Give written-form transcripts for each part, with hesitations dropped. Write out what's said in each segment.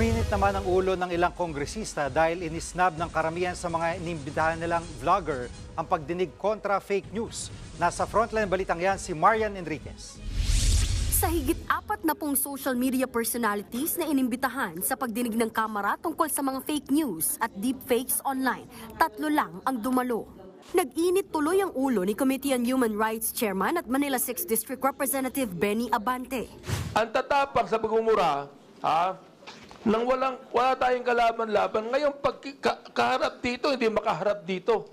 Uminit naman ang ulo ng ilang kongresista dahil inisnab ng karamihan sa mga inimbitahan nilang vlogger ang pagdinig kontra fake news. Nasa frontline balitang yan si Marian Enriquez. Sa higit 40 social media personalities na inimbitahan sa pagdinig ng Kamara tungkol sa mga fake news at deepfakes online, 3 lang ang dumalo. Nag-init tuloy ang ulo ni Committee on Human Rights Chairman at Manila 6th District Representative Benny Abante. Ang tatapang sa pagmumura, nang wala tayong kalaban-laban, ngayon pag kaharap dito, hindi makaharap dito.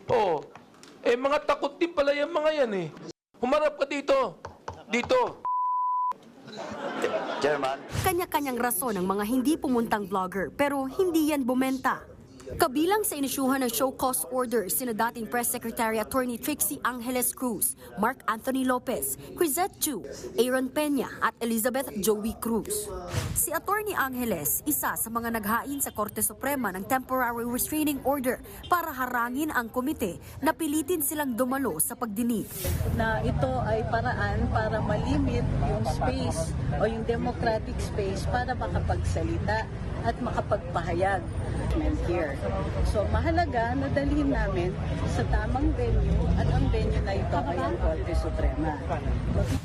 Oo. Mga takot din pala yung mga yan eh. Humarap ka dito. Dito. Chairman. Kanya-kanyang rason ng mga hindi pumuntang vlogger pero hindi yan bumenta. Kabilang sa inisyuhan ng show cause order sina dating Press Secretary Attorney Trixie Angeles Cruz, Mark Anthony Lopez, Crisette Chu, Aaron Peña at Elizabeth Joey Cruz. Si Attorney Angeles, isa sa mga naghain sa Korte Suprema ng Temporary Restraining Order para harangin ang komite na pilitin silang dumalo sa pagdinig. Na ito ay paraan para malimit yung space o yung democratic space para makapagsalita at makapagpahayag here. So mahalaga na dalhin namin sa tamang venue at ang venue na ito ay ang Korte Suprema.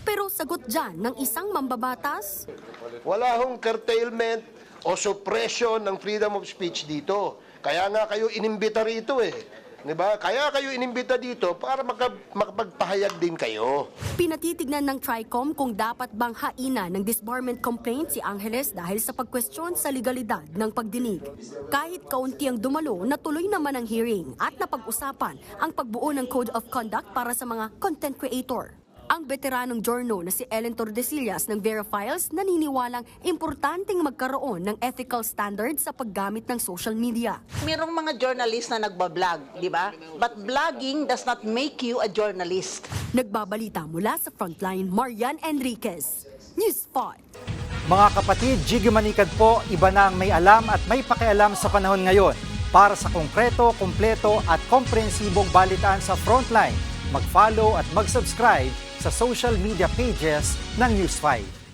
Pero sagot dyan ng isang mambabatas, Wala hong curtailment o suppression ng freedom of speech dito. Kaya nga kayo inimbita rito eh. Diba? Kaya kayo inimbita dito para makapagpahayag din kayo. pinatitignan ng TRICOM kung dapat bang hainan ng disbarment complaint si Angeles dahil sa pagkwestiyon sa legalidad ng pagdinig. Kahit kaunti ang dumalo, natuloy naman ang hearing at napag-usapan ang pagbuo ng Code of Conduct para sa mga content creator. Ang veteranong journo na si Ellen Tordesillas ng Vera Files naniniwalang importanteng magkaroon ng ethical standards sa paggamit ng social media. Mayroong mga journalist na nagbablog, di ba? But blogging does not make you a journalist. Nagbabalita mula sa Frontline, Marian Enriquez, News 5. Mga kapatid, Jiggy Manikad po, iba na ang may alam at may pakialam sa panahon ngayon. Para sa konkreto, kumpleto at komprehensibong balitaan sa Frontline, mag-follow at mag-subscribe sa social media pages ng News 5.